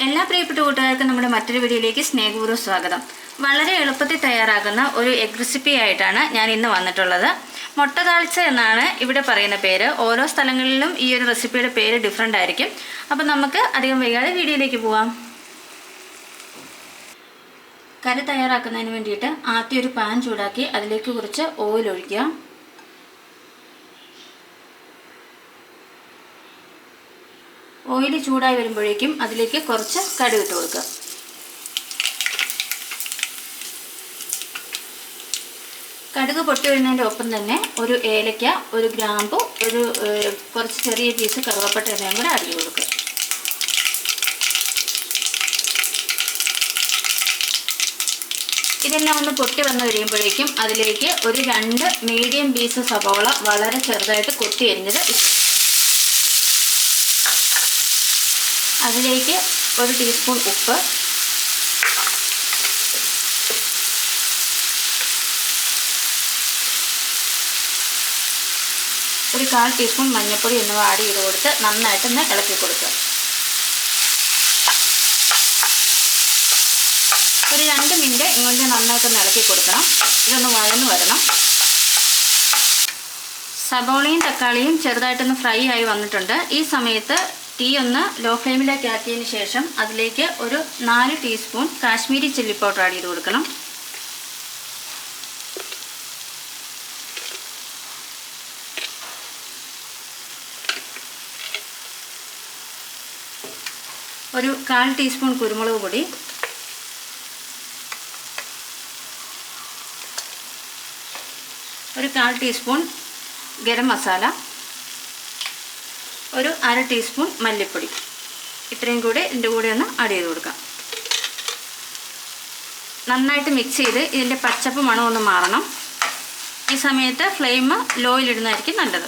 എല്ലാ പ്രിയപ്പെട്ട കൂട്ടുകാർക്കും നമ്മുടെ മറ്റൊരു വീഡിയോയിലേക്ക് സ്നേഹപൂർവ്വം സ്വാഗതം. വളരെ എളുപ്പത്തിൽ തയ്യാറാക്കുന്ന ഒരു എഗ് റെസിപ്പി ആയിട്ടാണ് ഞാൻ ഇന്ന് വന്നിട്ടുള്ളത്. മുട്ട താളിച്ച എന്നാണ് ഇവിടെ പറയുന്ന പേര്. ഓരോ സ്ഥലങ്ങളിലും ഈ ഒരു റെസിപ്പിയുടെ പേര് ഡിഫറെൻ്റ് ആയിരിക്കും. അപ്പം നമുക്ക് അധികം വൈകാതെ വീഡിയോയിലേക്ക് പോവാം. കറി തയ്യാറാക്കുന്നതിന് വേണ്ടിയിട്ട് ആദ്യം ഒരു പാൻ ചൂടാക്കി അതിലേക്ക് കുറച്ച് ഓയിൽ ഒഴിക്കുക. ഓയിൽ ചൂടായി വരുമ്പോഴേക്കും അതിലേക്ക് കുറച്ച് കടുക് ഇട്ട് കൊടുക്കുക. കടുക് പൊട്ടി വരുന്നതിൻ്റെ ഒപ്പം തന്നെ ഒരു ഏലക്ക, ഒരു ഗ്രാമ്പു, കുറച്ച് ചെറിയ പീസ് കറുവപ്പട്ട എണ്ണയും കൂടെ ആഡ് ചെയ്ത് കൊടുക്കുക. ഇതെല്ലാം ഒന്ന് പൊട്ടി വന്നു കഴിയുമ്പോഴേക്കും അതിലേക്ക് ഒരു 2 മീഡിയം പീസ് സവോള വളരെ ചെറുതായിട്ട് കൊത്തി അരിഞ്ഞത് ഇട്ടു. അതിലേക്ക് 1 ടീസ്പൂൺ ഉപ്പ്, ഒരു 1/4 ടീസ്പൂൺ മഞ്ഞൾപ്പൊടി എന്നിവ ആഡ് ചെയ്ത് കൊടുത്ത് നന്നായിട്ടൊന്ന് ഇളക്കി കൊടുക്കുക. ഒരു 2 മിനിറ്റ് ഇങ്ങോട്ട് നന്നായിട്ടൊന്ന് ഇളക്കി കൊടുക്കണം. ഇതൊന്ന് വഴന്ന് വരണം. സവോളയും തക്കാളിയും ചെറുതായിട്ടൊന്ന് ഫ്രൈ ആയി വന്നിട്ടുണ്ട്. ഈ സമയത്ത് തീ ഒന്ന് ലോ ഫ്ലെയിമിലേക്ക് ആക്കിയതിന് ശേഷം അതിലേക്ക് ഒരു 4 teaspoon Kashmiri chilli powder add ചെയ്ത് കൊടുക്കണം. ഒരു 1/4 ടീസ്പൂൺ കുരുമുളക് പൊടി, ഒരു 1/4 ടീസ്പൂൺ ഗരം മസാല, ഒരു 1/2 ടീസ്പൂൺ മല്ലിപ്പൊടി. ഇത്രയും കൂടെ ഇതിൻ്റെ കൂടെ ഒന്ന് ആഡ് ചെയ്ത് കൊടുക്കാം. നന്നായിട്ട് മിക്സ് ചെയ്ത് ഇതിൻ്റെ പച്ചപ്പ് മണം ഒന്ന് മാറണം. ഈ സമയത്ത് ഫ്ലെയിം ലോയിലിടുന്നതായിരിക്കും നല്ലത്.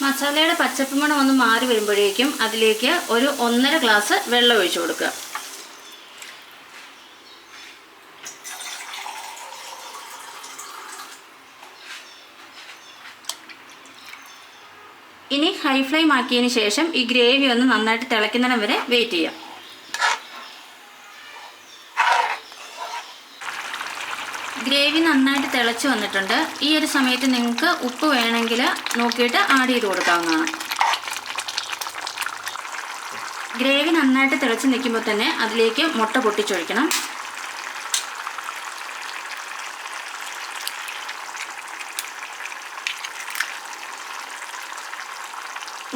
മസാലയുടെ പച്ചപ്പ് മണം ഒന്ന് മാറി വരുമ്പോഴേക്കും അതിലേക്ക് ഒരു 1.5 ഗ്ലാസ് വെള്ളം ഒഴിച്ചു കൊടുക്കുക. ഇനി ഹൈ ഫ്ലെയിം ആക്കിയതിന് ശേഷം ഈ ഗ്രേവി ഒന്ന് നന്നായിട്ട് തിളയ്ക്കുന്നിടം വരെ വെയിറ്റ് ചെയ്യാം. ഗ്രേവി നന്നായിട്ട് തിളച്ച് വന്നിട്ടുണ്ട്. ഈ ഒരു സമയത്ത് നിങ്ങൾക്ക് ഉപ്പ് വേണമെങ്കിൽ നോക്കിയിട്ട് ആഡ് ചെയ്ത് കൊടുക്കാവുന്നതാണ്. ഗ്രേവി നന്നായിട്ട് തിളച്ച് നിൽക്കുമ്പോൾ തന്നെ അതിലേക്ക് മുട്ട പൊട്ടിച്ചൊഴിക്കണം.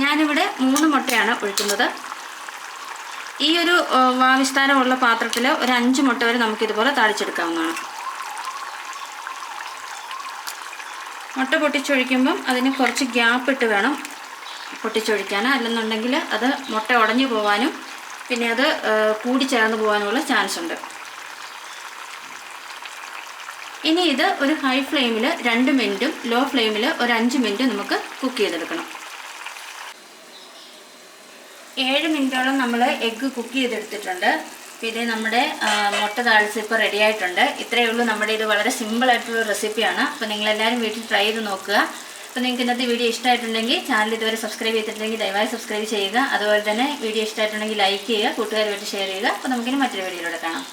ഞാനിവിടെ 3 മുട്ടയാണ് ഒഴിക്കുന്നത്. ഈ ഒരു വാവിസ്താരമുള്ള പാത്രത്തിൽ ഒരു 5 മുട്ട വരെ നമുക്കിതുപോലെ താളിച്ചെടുക്കാവുന്നതാണ്. മുട്ട പൊട്ടിച്ചൊഴിക്കുമ്പം അതിന് കുറച്ച് ഗ്യാപ്പ് ഇട്ട് വേണം പൊട്ടിച്ചൊഴിക്കാൻ. അല്ലെന്നുണ്ടെങ്കിൽ അത് മുട്ട ഉടഞ്ഞു പോകാനും പിന്നെ അത് കൂടിച്ചേർന്ന് പോകാനുമുള്ള ചാൻസ് ഉണ്ട്. ഇനി ഇത് ഒരു ഹൈ ഫ്ലെയിമിൽ 2 മിനിറ്റും ലോ ഫ്ലെയിമിൽ ഒരു 5 മിനിറ്റും നമുക്ക് കുക്ക് ചെയ്തെടുക്കണം. 7 മിനിറ്റോളം നമ്മൾ എഗ്ഗ് കുക്ക് ചെയ്തെടുത്തിട്ടുണ്ട്. പിന്നെ നമ്മുടെ മുട്ട താളിച്ച് ഇപ്പോൾ റെഡി ആയിട്ടുണ്ട്. ഇത്രയേ ഉള്ളൂ. നമ്മുടെ ഇത് വളരെ സിമ്പിളായിട്ടുള്ള റെസിപ്പിയാണ്. അപ്പോൾ നിങ്ങളെല്ലാവരും വീട്ടിൽ ട്രൈ ചെയ്ത് നോക്കുക. അപ്പോൾ നിങ്ങൾക്ക് ഇന്നത്തെ വീഡിയോ ഇഷ്ടമായിട്ടുണ്ടെങ്കിൽ ചാനൽ ഇതുവരെ സബ്സ്ക്രൈബ് ചെയ്തിട്ടുണ്ടെങ്കിൽ ദയവായി സബ്സ്ക്രൈബ് ചെയ്യുക. അതുപോലെ തന്നെ വീഡിയോ ഇഷ്ടമായിട്ടുണ്ടെങ്കിൽ ലൈക്ക് ചെയ്യുക, കൂട്ടുകാരുമായിട്ട് ഷെയർ ചെയ്യുക. അപ്പോൾ നമുക്കിനി മറ്റൊരു വീഡിയോയിലൂടെ കാണാം.